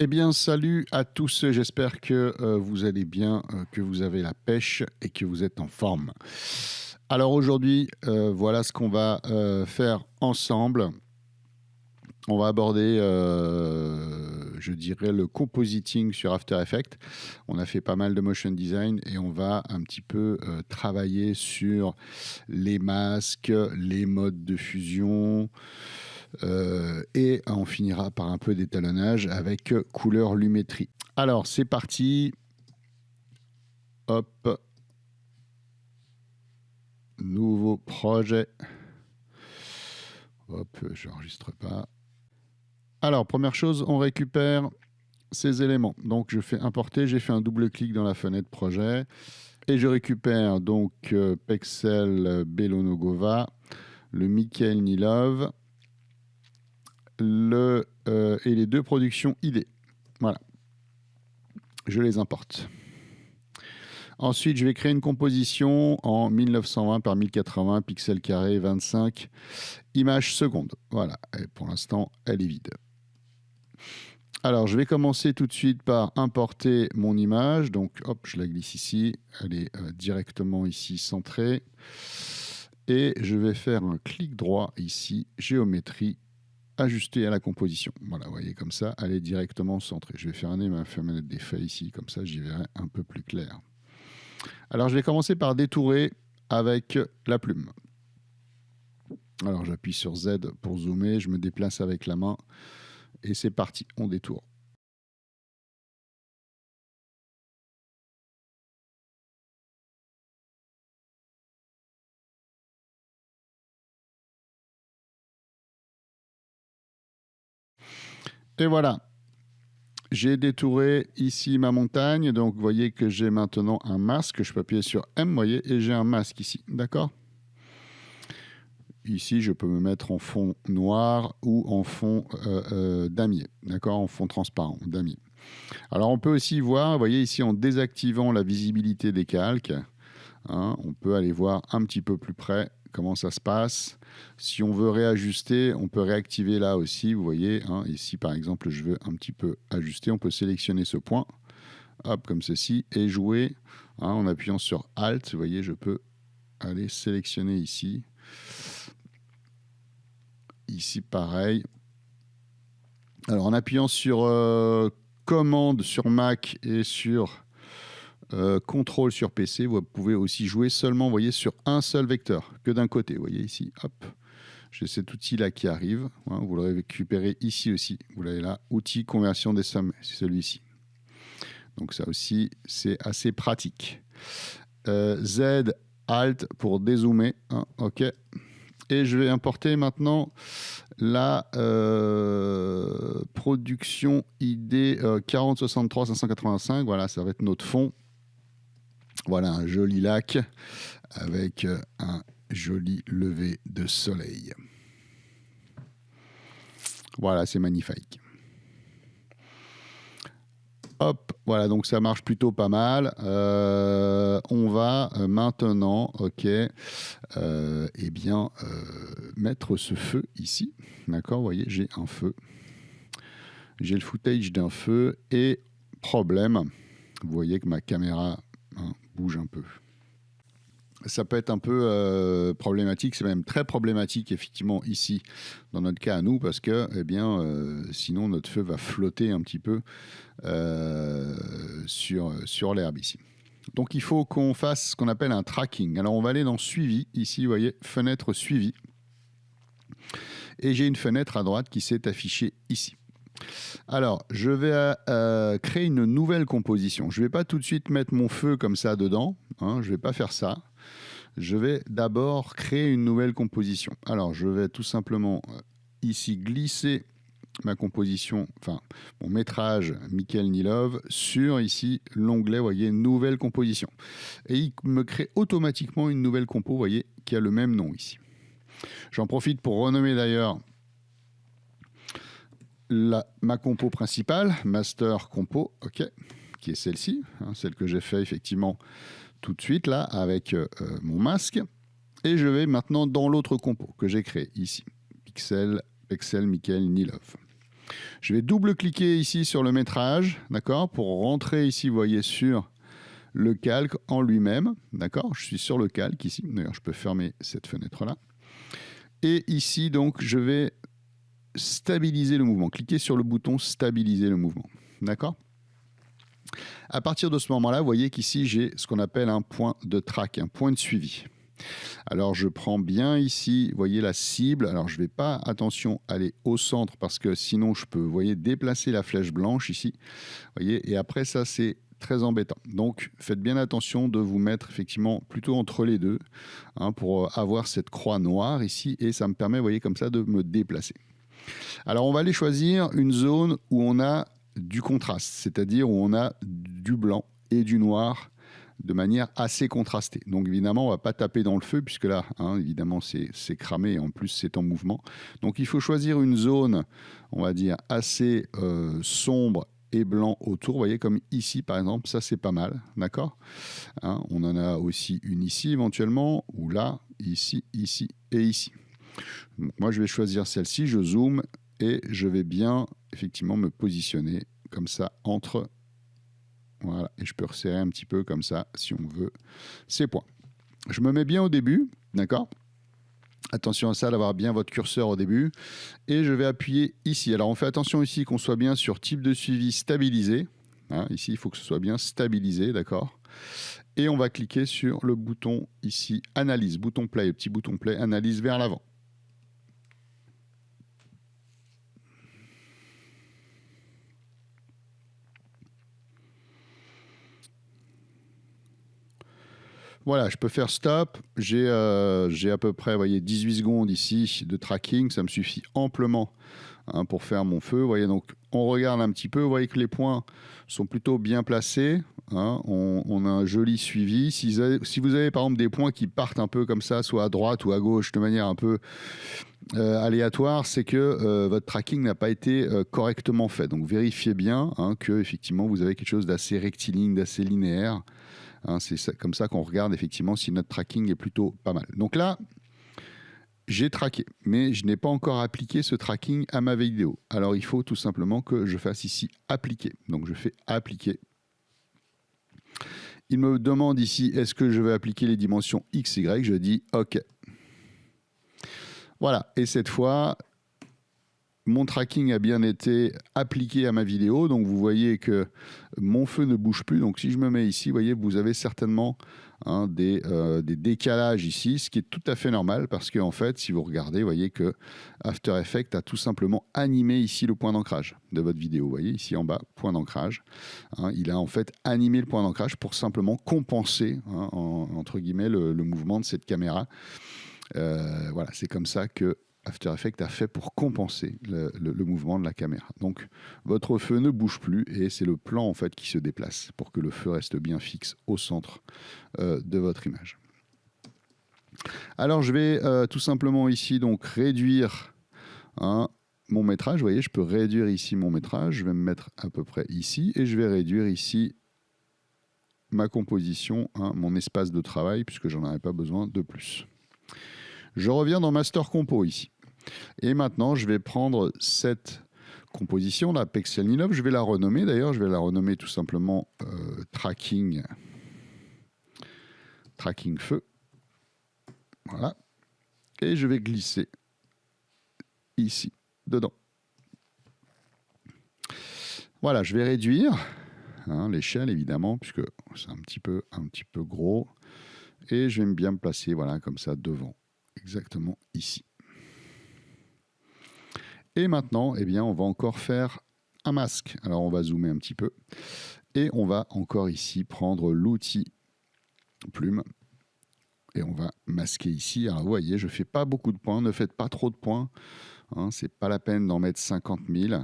Eh bien, salut à tous, j'espère que vous allez bien, que vous avez la pêche et que vous êtes en forme. Alors aujourd'hui, voilà ce qu'on va faire ensemble. On va aborder, je dirais, le compositing sur After Effects. On a fait pas mal de motion design et on va un petit peu travailler sur les masques, les modes de fusion, et on finira par un peu d'étalonnage avec couleur lumétrie. Alors, c'est parti. Hop. Nouveau projet. Hop, je n'enregistre pas. Alors, première chose, on récupère ces éléments. Donc, je fais importer. J'ai fait un double-clic dans la fenêtre projet. Et je récupère donc Pexel Belonogova, le Mikhail Nilov, et les deux productions ID. Voilà. Je les importe. Ensuite, je vais créer une composition en 1920 par 1080 pixels carrés, 25 images secondes. Voilà, et pour l'instant, elle est vide. Alors, je vais commencer tout de suite par importer mon image. Donc, hop, je la glisse ici. Elle est directement ici centrée. Et je vais faire un clic droit ici, géométrie, ajuster à la composition. Voilà, vous voyez, comme ça, elle est directement centrée. Je vais faire ma fenêtre d'effet ici, comme ça, j'y verrai un peu plus clair. Alors, je vais commencer par détourer avec la plume. Alors, j'appuie sur Z pour zoomer, je me déplace avec la main et c'est parti, on détourne. Et voilà, j'ai détouré ici ma montagne, donc vous voyez que j'ai maintenant un masque, je peux appuyer sur M, vous voyez, et j'ai un masque ici, d'accord ? Ici, je peux me mettre en fond noir ou en fond damier, d'accord, en fond transparent, damier. Alors, on peut aussi voir, vous voyez ici, en désactivant la visibilité des calques, hein, on peut aller voir un petit peu plus près comment ça se passe. Si on veut réajuster, on peut réactiver là aussi, vous voyez, hein, ici, par exemple, je veux un petit peu ajuster, on peut sélectionner ce point, hop, comme ceci, et jouer, hein, en appuyant sur Alt, vous voyez, je peux aller sélectionner ici. Ici, pareil. Alors, en appuyant sur commande sur Mac et sur contrôle sur PC, vous pouvez aussi jouer seulement, vous voyez, sur un seul vecteur, que d'un côté. Vous voyez ici, hop, j'ai cet outil-là qui arrive. Hein, vous le récupérez ici aussi. Vous l'avez là, outil conversion des sommets, c'est celui-ci. Donc ça aussi, c'est assez pratique. Z, Alt pour dézoomer. Hein, OK. Et je vais importer maintenant la production ID 4063 585. Voilà, ça va être notre fond. Voilà un joli lac avec un joli lever de soleil. Voilà, c'est magnifique. Hop, voilà, donc ça marche plutôt pas mal. On va maintenant, ok, eh bien, mettre ce feu ici. D'accord, vous voyez, j'ai un feu. J'ai le footage d'un feu et problème, vous voyez que ma caméra bouge un peu. Ça peut être un peu problématique, c'est même très problématique effectivement ici, dans notre cas à nous, parce que eh bien, sinon notre feu va flotter un petit peu sur l'herbe ici. Donc il faut qu'on fasse ce qu'on appelle un tracking. Alors on va aller dans suivi, ici vous voyez, fenêtre suivi. Et j'ai une fenêtre à droite qui s'est affichée ici. Alors, je vais créer une nouvelle composition. Je ne vais pas tout de suite mettre mon feu comme ça dedans. Hein, je ne vais pas faire ça. Je vais d'abord créer une nouvelle composition. Alors, je vais tout simplement ici glisser ma composition, enfin mon métrage Mikhail Nilov sur ici l'onglet, vous voyez, nouvelle composition. Et il me crée automatiquement une nouvelle compo, vous voyez, qui a le même nom ici. J'en profite pour renommer d'ailleurs ma compo principale, Master Compo, ok, qui est celle-ci, hein, celle que j'ai fait effectivement tout de suite là avec mon masque. Et je vais maintenant dans l'autre compo que j'ai créé ici, Pexel Mikhail Nilov. Je vais double-cliquer ici sur le métrage, d'accord, pour rentrer ici, vous voyez, sur le calque en lui-même, d'accord. Je suis sur le calque ici. D'ailleurs, je peux fermer cette fenêtre-là. Et ici, donc, je vais stabiliser le mouvement. Cliquez sur le bouton stabiliser le mouvement, d'accord. À partir de ce moment-là, vous voyez qu'ici, j'ai ce qu'on appelle un point de track, un point de suivi. Alors, je prends bien ici, vous voyez la cible. Alors, je ne vais pas, attention, aller au centre parce que sinon, je peux, vous voyez, déplacer la flèche blanche ici. Vous voyez, et après ça, c'est très embêtant. Donc, faites bien attention de vous mettre effectivement plutôt entre les deux pour avoir cette croix noire ici. Et ça me permet, vous voyez, comme ça, de me déplacer. Alors, on va aller choisir une zone où on a du contraste, c'est-à-dire où on a du blanc et du noir de manière assez contrastée. Donc évidemment, on ne va pas taper dans le feu, puisque là, évidemment, c'est cramé et en plus, c'est en mouvement. Donc il faut choisir une zone, on va dire, assez sombre et blanc autour. Vous voyez, comme ici, par exemple, ça, c'est pas mal, d'accord. On en a aussi une ici, éventuellement, ou là, ici, ici et ici. Donc, moi, je vais choisir celle-ci, je zoome, et je vais bien, effectivement, me positionner comme ça, entre... Voilà, et je peux resserrer un petit peu comme ça, si on veut, ces points. Je me mets bien au début, d'accord. Attention à ça, d'avoir bien votre curseur au début. Et je vais appuyer ici. Alors, on fait attention ici qu'on soit bien sur type de suivi stabilisé. Ici, il faut que ce soit bien stabilisé, d'accord. Et on va cliquer sur le bouton ici, analyse, bouton play, le petit bouton play, analyse vers l'avant. Voilà, je peux faire stop. J'ai à peu près, vous voyez, 18 secondes ici de tracking. Ça me suffit amplement pour faire mon feu. Vous voyez, donc on regarde un petit peu. Vous voyez que les points sont plutôt bien placés. On a un joli suivi. Si vous avez par exemple des points qui partent un peu comme ça, soit à droite ou à gauche, de manière un peu aléatoire, c'est que votre tracking n'a pas été correctement fait. Donc vérifiez bien que effectivement vous avez quelque chose d'assez rectiligne, d'assez linéaire. C'est comme ça qu'on regarde effectivement si notre tracking est plutôt pas mal. Donc là, j'ai traqué, mais je n'ai pas encore appliqué ce tracking à ma vidéo. Alors il faut tout simplement que je fasse ici appliquer. Donc je fais appliquer. Il me demande ici, est-ce que je vais appliquer les dimensions X, Y? Je dis OK. Voilà, et cette fois, mon tracking a bien été appliqué à ma vidéo, donc vous voyez que mon feu ne bouge plus. Donc si je me mets ici, vous voyez, vous avez certainement des décalages ici, ce qui est tout à fait normal parce qu'en fait, si vous regardez, vous voyez que After Effects a tout simplement animé ici le point d'ancrage de votre vidéo. Vous voyez ici en bas, point d'ancrage. Il a en fait animé le point d'ancrage pour simplement compenser, entre guillemets, le mouvement de cette caméra. Voilà, c'est comme ça que After Effects a fait pour compenser le mouvement de la caméra. Donc votre feu ne bouge plus et c'est le plan en fait qui se déplace pour que le feu reste bien fixe au centre de votre image. Alors je vais tout simplement ici donc réduire mon métrage. Vous voyez, je peux réduire ici mon métrage. Je vais me mettre à peu près ici et je vais réduire ici ma composition, mon espace de travail puisque j'en aurai pas besoin de plus. Je reviens dans Master Compo ici. Et maintenant, je vais prendre cette composition, la Pexel 9. Je vais la renommer d'ailleurs. Je vais la renommer tout simplement Tracking Feu. Voilà. Et je vais glisser ici, dedans. Voilà, je vais réduire l'échelle évidemment, puisque c'est un petit peu gros. Et je vais bien me placer, voilà, comme ça, devant. Exactement ici. Et maintenant, eh bien, on va encore faire un masque. Alors, on va zoomer un petit peu. Et on va encore ici prendre l'outil plume. Et on va masquer ici. Alors, vous voyez, je ne fais pas beaucoup de points. Ne faites pas trop de points. Ce n'est pas la peine d'en mettre 50 000.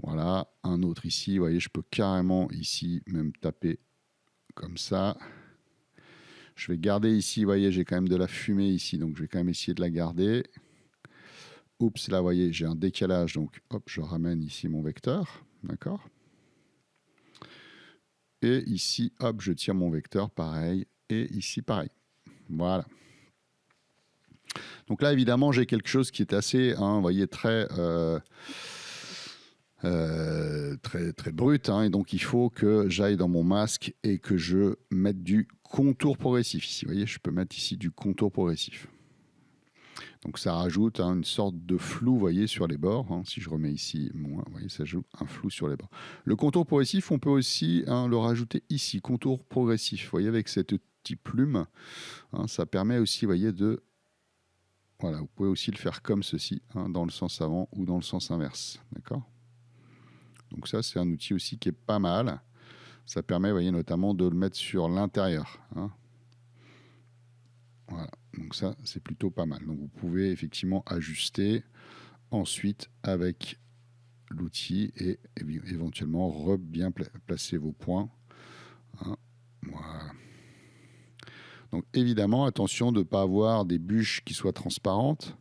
Voilà. Un autre ici. Vous voyez, je peux carrément ici même taper comme ça. Je vais garder ici. Vous voyez, j'ai quand même de la fumée ici. Donc, je vais quand même essayer de la garder. Oups, là, vous voyez, j'ai un décalage. Donc, hop, je ramène ici mon vecteur. D'accord. Et ici, hop, je tire mon vecteur, pareil. Et ici, pareil. Voilà. Donc là, évidemment, j'ai quelque chose qui est assez, vous voyez, très, très brut. Et donc, il faut que j'aille dans mon masque et que je mette du contour progressif ici. Vous voyez, je peux mettre ici du contour progressif. Donc, ça rajoute une sorte de flou, vous voyez, sur les bords. Si je remets ici moins, vous voyez, ça ajoute un flou sur les bords. Le contour progressif, on peut aussi le rajouter ici, contour progressif. Vous voyez, avec cette petite plume, ça permet aussi, vous voyez, de... Voilà, vous pouvez aussi le faire comme ceci, dans le sens avant ou dans le sens inverse. D'accord ? Donc ça, c'est un outil aussi qui est pas mal. Ça permet, vous voyez, notamment de le mettre sur l'intérieur. Voilà, donc ça, c'est plutôt pas mal. Donc vous pouvez effectivement ajuster ensuite avec l'outil et éventuellement bien placer vos points. Voilà. Donc évidemment, attention de ne pas avoir des bûches qui soient transparentes,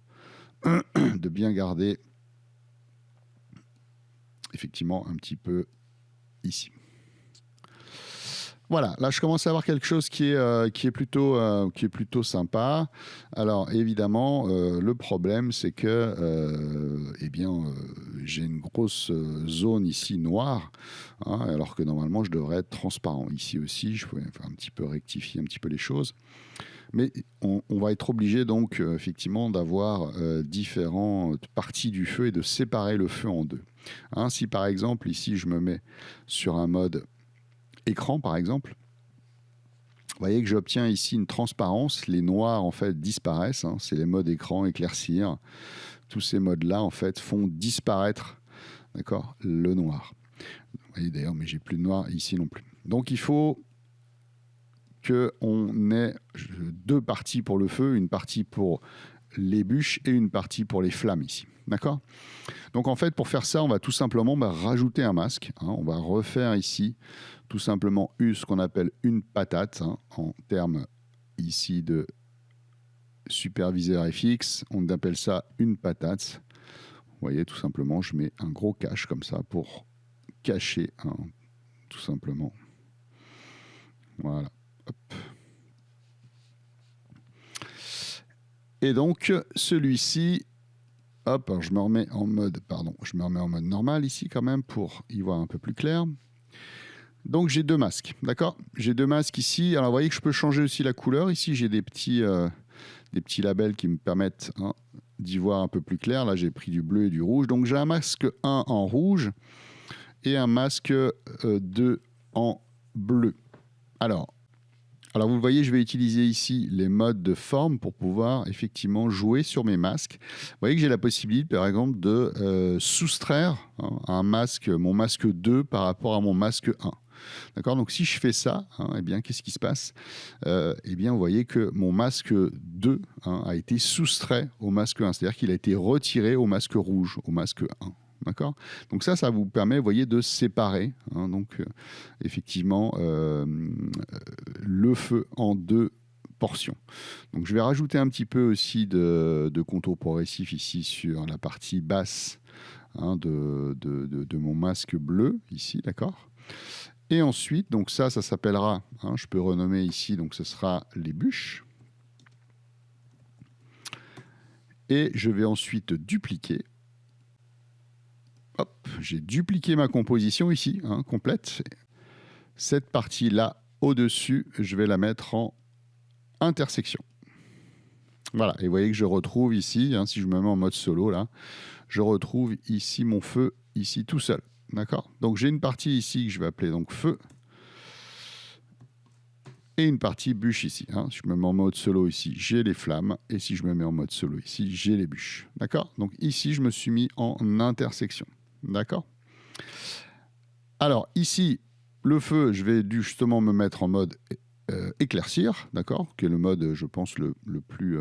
de bien garder effectivement un petit peu ici. Voilà, là je commence à avoir quelque chose qui est plutôt sympa. Alors évidemment, le problème c'est que j'ai une grosse zone ici noire, alors que normalement je devrais être transparent. Ici aussi, je pourrais faire un petit peu rectifier un petit peu les choses. Mais on va être obligé donc effectivement d'avoir différentes parties du feu et de séparer le feu en deux. Si par exemple ici je me mets sur un mode écran par exemple, vous voyez que j'obtiens ici une transparence, les noirs en fait disparaissent, c'est les modes écran, éclaircir, tous ces modes là en fait font disparaître, d'accord, le noir. Vous voyez d'ailleurs, mais j'ai plus de noir ici non plus. Donc il faut qu'on ait deux parties pour le feu, une partie pour les bûches et une partie pour les flammes ici. D'accord ? Donc en fait, pour faire ça, on va tout simplement rajouter un masque. On va refaire ici tout simplement ce qu'on appelle une patate, en termes ici de superviseur FX. On appelle ça une patate. Vous voyez, tout simplement, je mets un gros cache comme ça pour cacher, tout simplement. Voilà. Hop. Et donc, celui-ci, hop, alors je me remets en mode normal ici quand même pour y voir un peu plus clair. Donc j'ai deux masques, d'accord ? J'ai deux masques ici. Alors vous voyez que je peux changer aussi la couleur. Ici j'ai des petits labels qui me permettent d'y voir un peu plus clair. Là j'ai pris du bleu et du rouge. Donc j'ai un masque 1 en rouge et un masque 2 en bleu. Alors vous le voyez, je vais utiliser ici les modes de forme pour pouvoir effectivement jouer sur mes masques. Vous voyez que j'ai la possibilité, par exemple, de soustraire mon masque 2 par rapport à mon masque 1. D'accord ? Donc, si je fais ça, eh bien, qu'est-ce qui se passe ? Eh bien, vous voyez que mon masque 2 a été soustrait au masque 1. C'est-à-dire qu'il a été retiré au masque rouge, au masque 1. D'accord ? Donc ça vous permet, vous voyez, de séparer, effectivement, le feu en deux portions. Donc je vais rajouter un petit peu aussi de contour progressif ici sur la partie basse de mon masque bleu, ici, d'accord ? Et ensuite, donc ça s'appellera, je peux renommer ici, donc ce sera les bûches. Et je vais ensuite dupliquer. Hop, j'ai dupliqué ma composition ici, complète. Cette partie-là, au-dessus, je vais la mettre en intersection. Voilà, et vous voyez que je retrouve ici, si je me mets en mode solo, là, je retrouve ici mon feu, ici tout seul. D'accord ? Donc j'ai une partie ici que je vais appeler donc feu. Et une partie bûche ici. Si je me mets en mode solo ici, j'ai les flammes. Et si je me mets en mode solo ici, j'ai les bûches. D'accord ? Donc ici, je me suis mis en intersection. D'accord ? Alors ici, le feu, je vais justement me mettre en mode éclaircir, d'accord ? Qui est le mode, je pense, le plus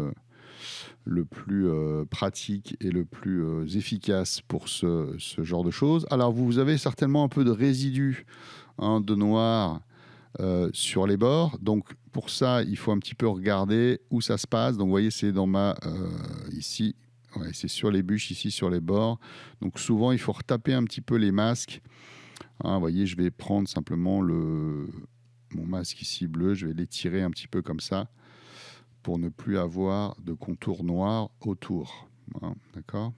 pratique et le plus efficace pour ce genre de choses. Alors vous avez certainement un peu de résidus de noir sur les bords. Donc pour ça, il faut un petit peu regarder où ça se passe. Donc vous voyez, c'est dans ici, ouais, c'est sur les bûches, ici sur les bords. Donc souvent, il faut retaper un petit peu les masques. Vous voyez, je vais prendre simplement mon masque ici bleu, je vais l'étirer un petit peu comme ça pour ne plus avoir de contour noir autour. Voilà, d'accord.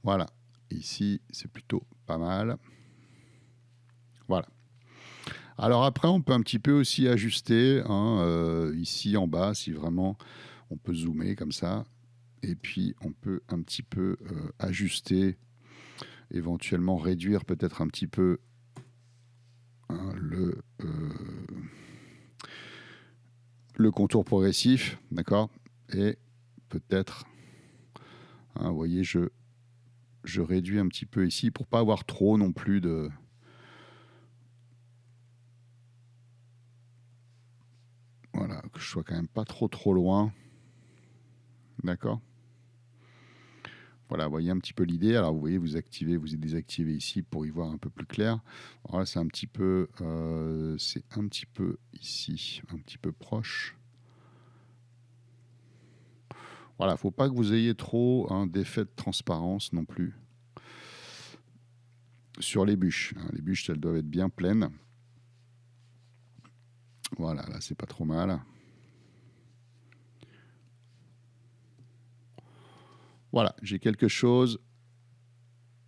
Voilà, ici c'est plutôt pas mal. Voilà. Alors après, on peut un petit peu aussi ajuster, hein, ici en bas, si vraiment on peut zoomer comme ça. Et puis on peut un petit peu ajuster, éventuellement réduire peut-être un petit peu, hein, le contour progressif, d'accord. Et peut-être, hein, vous voyez, je réduis un petit peu ici pour pas avoir trop non plus de... Voilà, que je sois quand même pas trop loin. D'accord. Voilà, vous voyez un petit peu l'idée. Alors, vous voyez, vous activez, vous désactivez ici pour y voir un peu plus clair. Alors là, c'est un petit peu ici, un petit peu proche. Voilà, il ne faut pas que vous ayez trop, hein, d'effet de transparence non plus sur les bûches. Les bûches, elles doivent être bien pleines. Voilà, là, c'est pas trop mal. Voilà, j'ai quelque chose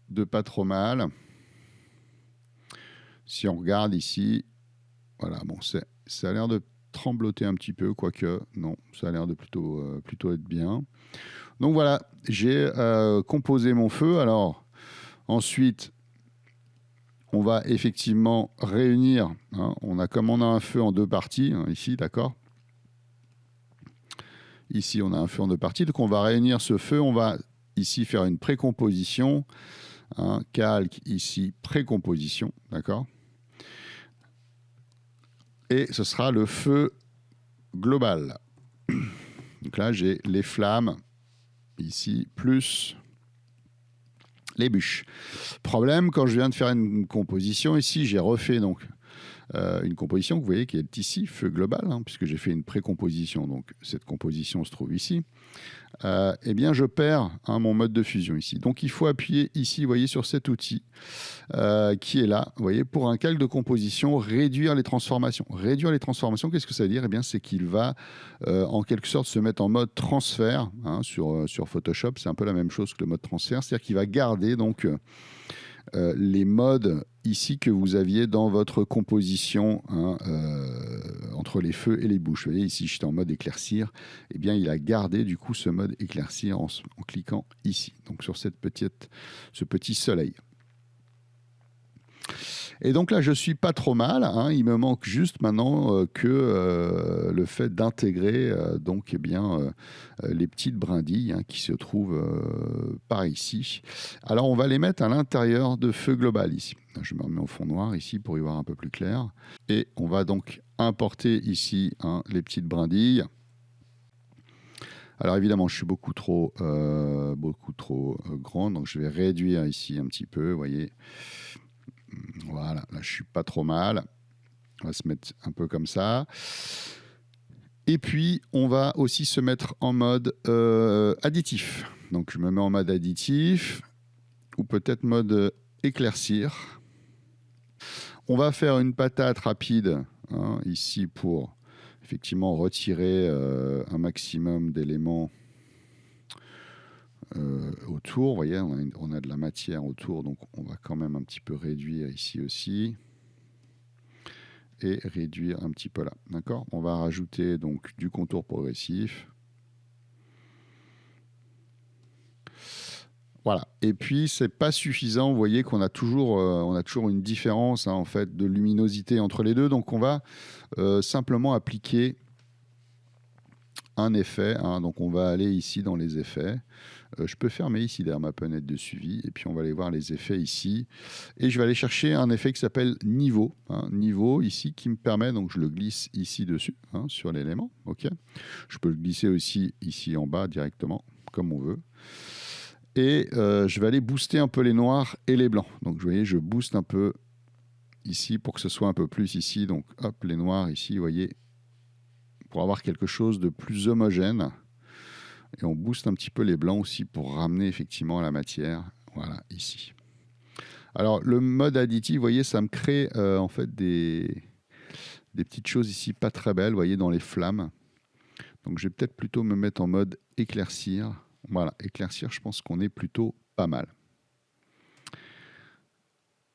de pas trop mal. Si on regarde ici, voilà, bon, ça a l'air de trembloter un petit peu, quoique, non, ça a l'air de plutôt être bien. Donc voilà, j'ai composé mon feu. Alors, ensuite, on va effectivement réunir, hein, comme on a un feu en deux parties, hein, ici, d'accord. Ici, on a un feu en deux parties, donc on va réunir ce feu, on va ici faire une précomposition, hein, calque, ici, précomposition, d'accord. Et ce sera le feu global. Donc là, j'ai les flammes, ici, plus les bûches. Problème, quand je viens de faire une composition, ici, j'ai refait donc une composition que vous voyez qui est ici, feu global, hein, puisque j'ai fait une précomposition. Donc cette composition se trouve ici. Eh bien, je perds, hein, mon mode de fusion ici. Donc il faut appuyer ici, vous voyez, sur cet outil qui est là, vous voyez, pour un calque de composition, réduire les transformations. Réduire les transformations, qu'est-ce que ça veut dire? Eh bien, c'est qu'il va en quelque sorte se mettre en mode transfert, hein, sur Photoshop. C'est un peu la même chose que le mode transfert, c'est-à-dire qu'il va garder donc les modes ici que vous aviez dans votre composition, hein, entre les feux et les bouches. Vous voyez ici, j'étais en mode éclaircir. Eh bien, il a gardé du coup ce mode éclaircir en cliquant ici, donc sur ce petit soleil. Et donc là, je suis pas trop mal, hein. Il me manque juste maintenant que le fait d'intégrer donc, eh bien, les petites brindilles, hein, qui se trouvent par ici. Alors, on va les mettre à l'intérieur de feu global ici. Je me remets au fond noir ici pour y voir un peu plus clair. Et on va donc importer ici, hein, les petites brindilles. Alors évidemment, je suis beaucoup trop grand, donc je vais réduire ici un petit peu, vous voyez. Voilà, là je suis pas trop mal. On va se mettre un peu comme ça. Et puis, on va aussi se mettre en mode additif. Donc, je me mets en mode additif ou peut-être mode éclaircir. On va faire une patate rapide, hein, ici pour effectivement retirer un maximum d'éléments autour. Vous voyez, on a de la matière autour, donc on va quand même un petit peu réduire ici aussi. Et réduire un petit peu là, d'accord. On va rajouter donc du contour progressif. Voilà. Et puis c'est pas suffisant. Vous voyez qu'on a toujours une différence, hein, en fait, de luminosité entre les deux. Donc on va simplement appliquer un effet, hein. Donc on va aller ici dans les effets. Je peux fermer ici derrière ma fenêtre de suivi et puis on va aller voir les effets ici. Et je vais aller chercher un effet qui s'appelle niveau. Hein, niveau ici qui me permet, donc je le glisse ici dessus, hein, sur l'élément. Ok. Je peux le glisser aussi ici en bas directement, comme on veut. Et je vais aller booster un peu les noirs et les blancs. Donc vous voyez, je booste un peu ici pour que ce soit un peu plus ici. Donc hop, les noirs ici, vous voyez, pour avoir quelque chose de plus homogène. Et on booste un petit peu les blancs aussi pour ramener effectivement la matière. Voilà, ici. Alors, le mode additif, vous voyez, ça me crée en fait des des petites choses ici pas très belles, vous voyez, dans les flammes. Donc je vais peut-être plutôt me mettre en mode éclaircir. Voilà, éclaircir, je pense qu'on est plutôt pas mal.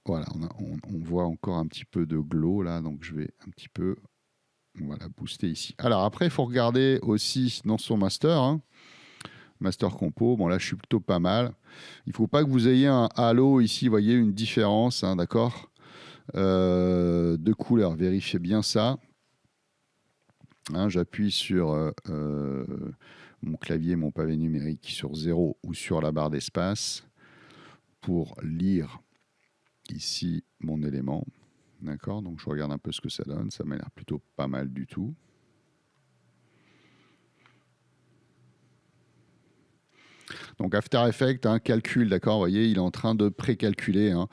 Voilà, on voit encore un petit peu de glow là, donc je vais un petit peu voilà, booster ici. Alors après, il faut regarder aussi dans son master, hein, master compo. Bon là, je suis plutôt pas mal. Il ne faut pas que vous ayez un halo ici, vous voyez, une différence, hein, d'accord, de couleur. Vérifiez bien ça. Hein, j'appuie sur mon clavier, mon pavé numérique sur 0 ou sur la barre d'espace pour lire ici mon élément. D'accord, donc je regarde un peu ce que ça donne. Ça m'a l'air plutôt pas mal du tout. Donc After Effects, hein, calcul, d'accord, vous voyez, il est en train de précalculer. Hein.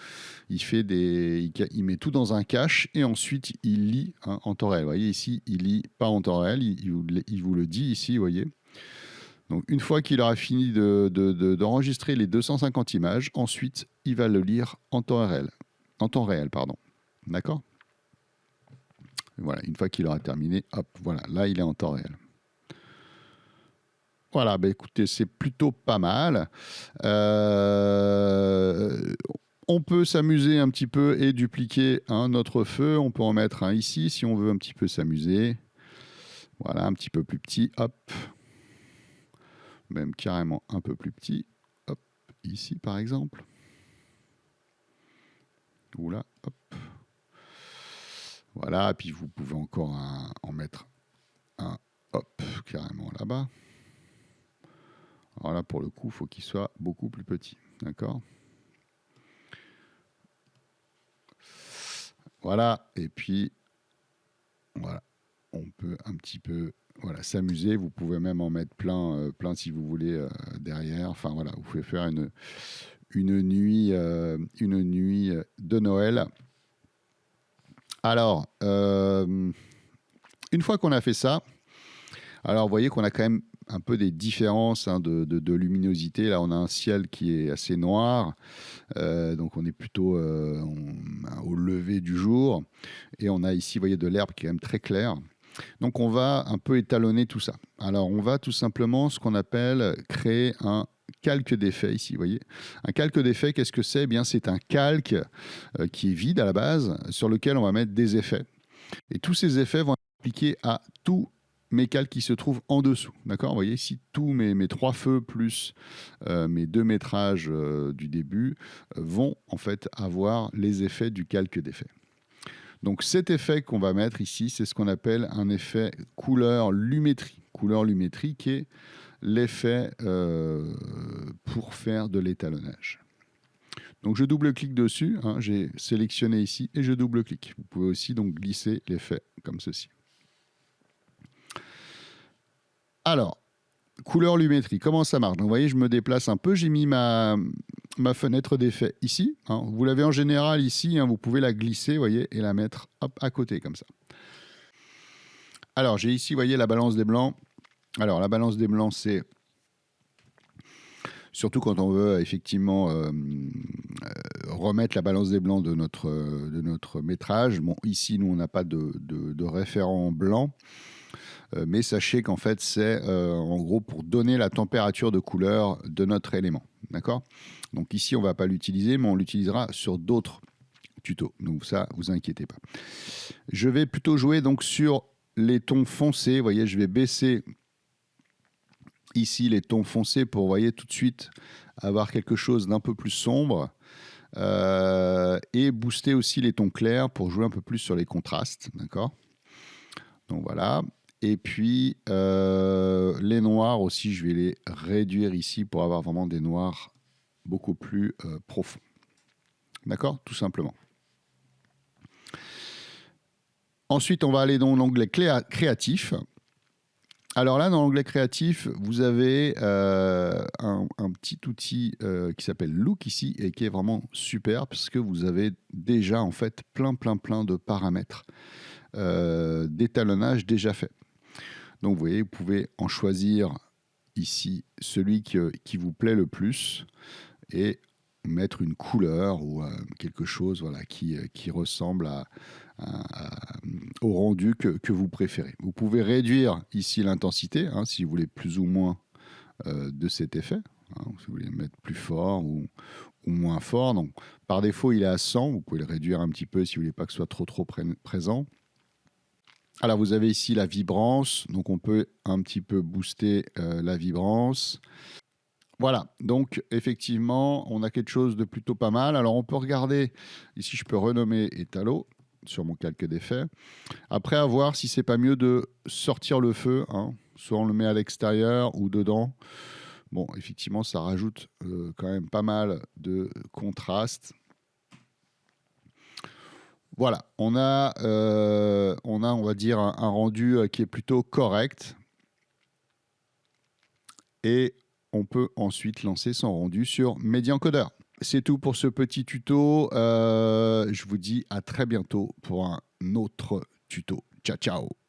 Il met tout dans un cache et ensuite il lit, hein, en temps réel. Vous voyez ici, il lit pas en temps réel, il vous le dit ici, vous voyez. Donc une fois qu'il aura fini d'enregistrer les 250 images, ensuite il va le lire en temps réel. En temps réel, pardon. D'accord ? Voilà, une fois qu'il aura terminé, hop, voilà, là il est en temps réel. Voilà, bah écoutez, c'est plutôt pas mal. On peut s'amuser un petit peu et dupliquer, hein, notre feu. On peut en mettre un ici si on veut un petit peu s'amuser. Voilà, un petit peu plus petit, hop. Même carrément un peu plus petit. Hop, ici par exemple. Ou là, hop. Voilà, puis vous pouvez encore en mettre un, hop, carrément là-bas. Alors là, pour le coup, il faut qu'il soit beaucoup plus petit. D'accord ? Voilà, et puis, voilà, on peut un petit peu, voilà, s'amuser. Vous pouvez même en mettre plein, plein si vous voulez, derrière. Enfin, voilà, vous pouvez faire une nuit de Noël. Alors, une fois qu'on a fait ça, alors vous voyez qu'on a quand même un peu des différences, hein, de luminosité. Là, on a un ciel qui est assez noir, donc on est plutôt au lever du jour. Et on a ici, vous voyez, de l'herbe qui est quand même très claire. Donc on va un peu étalonner tout ça. Alors on va tout simplement, ce qu'on appelle, créer un calque d'effet ici, vous voyez. Un calque d'effet, qu'est-ce que c'est ? Eh bien, c'est un calque qui est vide à la base, sur lequel on va mettre des effets. Et tous ces effets vont être appliqués à tous mes calques qui se trouvent en dessous. D'accord ? Vous voyez ici, tous mes 3 feux plus mes 2 métrages du début vont en fait avoir les effets du calque d'effet. Donc cet effet qu'on va mettre ici, c'est ce qu'on appelle un effet couleur lumétrie. Couleur lumétrie qui est l'effet pour faire de l'étalonnage. Donc je double-clique dessus, hein, j'ai sélectionné ici et je double-clique. Vous pouvez aussi donc glisser l'effet comme ceci. Alors, couleur lumétrie, comment ça marche ? Donc vous voyez, je me déplace un peu, j'ai mis ma fenêtre d'effet ici. Hein. Vous l'avez en général ici, hein, vous pouvez la glisser, voyez, et la mettre hop, à côté comme ça. Alors j'ai ici, vous voyez, la balance des blancs. Alors la balance des blancs, c'est surtout quand on veut effectivement remettre la balance des blancs de notre métrage. Bon, ici, nous, on n'a pas de référent blanc. Mais sachez qu'en fait, c'est en gros pour donner la température de couleur de notre élément. D'accord ? Donc ici, on ne va pas l'utiliser, mais on l'utilisera sur d'autres tutos. Donc ça, vous inquiétez pas. Je vais plutôt jouer donc sur les tons foncés. Vous voyez, je vais baisser ici les tons foncés pour, vous voyez, tout de suite avoir quelque chose d'un peu plus sombre. Et booster aussi les tons clairs pour jouer un peu plus sur les contrastes. D'accord ? Donc voilà. Et puis, les noirs aussi, je vais les réduire ici pour avoir vraiment des noirs beaucoup plus profonds. D'accord ? Tout simplement. Ensuite, on va aller dans l'onglet créatif. Alors là, dans l'onglet créatif, vous avez un petit outil qui s'appelle Look ici et qui est vraiment super parce que vous avez déjà en fait plein de paramètres d'étalonnage déjà fait. Donc vous voyez, vous pouvez en choisir ici celui qui vous plaît le plus et mettre une couleur ou quelque chose voilà, qui ressemble au rendu que vous préférez. Vous pouvez réduire ici l'intensité, hein, si vous voulez plus ou moins de cet effet. Hein, si vous voulez le mettre plus fort ou moins fort. Donc, par défaut, il est à 100. Vous pouvez le réduire un petit peu si vous ne voulez pas que ce soit trop présent. Alors, vous avez ici la vibrance. Donc, on peut un petit peu booster la vibrance. Voilà, donc effectivement, on a quelque chose de plutôt pas mal. Alors, on peut regarder, ici, je peux renommer étalo sur mon calque d'effet. Après, à voir si c'est pas mieux de sortir le feu, hein. Soit on le met à l'extérieur ou dedans. Bon, effectivement, ça rajoute quand même pas mal de contraste. Voilà, on a, on va dire, un rendu qui est plutôt correct. Et on peut ensuite lancer son rendu sur MediaEncoder. C'est tout pour ce petit tuto. Je vous dis à très bientôt pour un autre tuto. Ciao, ciao.